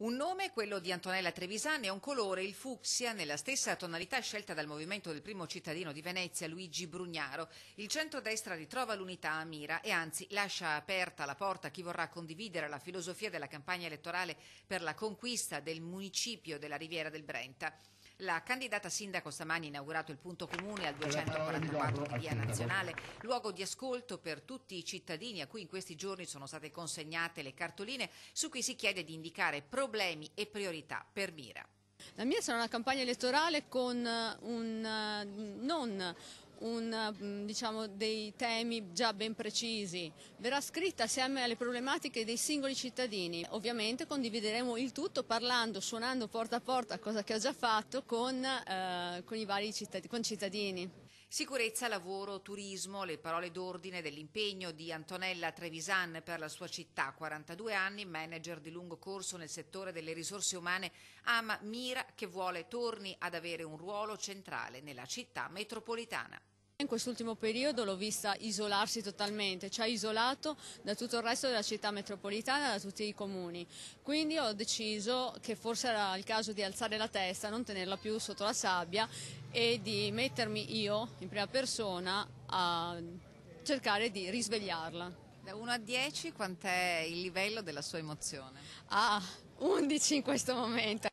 Un nome, quello di Antonella Trevisan, e un colore, il fucsia, nella stessa tonalità scelta dal movimento del primo cittadino di Venezia, Luigi Brugnaro. Il centrodestra ritrova l'unità a Mira e anzi lascia aperta la porta a chi vorrà condividere la filosofia della campagna elettorale per la conquista del municipio della Riviera del Brenta. La candidata sindaco stamani ha inaugurato il punto comune al 244 di Via Nazionale, luogo di ascolto per tutti i cittadini a cui in questi giorni sono state consegnate le cartoline su cui si chiede di indicare problemi e priorità per Mira. La mia sarà una campagna elettorale con diciamo, dei temi già ben precisi. Verrà scritta assieme alle problematiche dei singoli cittadini. Ovviamente condivideremo il tutto parlando, suonando porta a porta, cosa che ho già fatto, con i vari cittadini. Sicurezza, lavoro, turismo, le parole d'ordine dell'impegno di Antonella Trevisan per la sua città. 42 anni, manager di lungo corso nel settore delle risorse umane, ama Mira che vuole torni ad avere un ruolo centrale nella città metropolitana. In quest'ultimo periodo l'ho vista isolarsi totalmente, ci ha isolato da tutto il resto della città metropolitana, da tutti i comuni. Quindi ho deciso che forse era il caso di alzare la testa, non tenerla più sotto la sabbia e di mettermi io in prima persona a cercare di risvegliarla. Da 1 a 10 quant'è il livello della sua emozione? 11 in questo momento.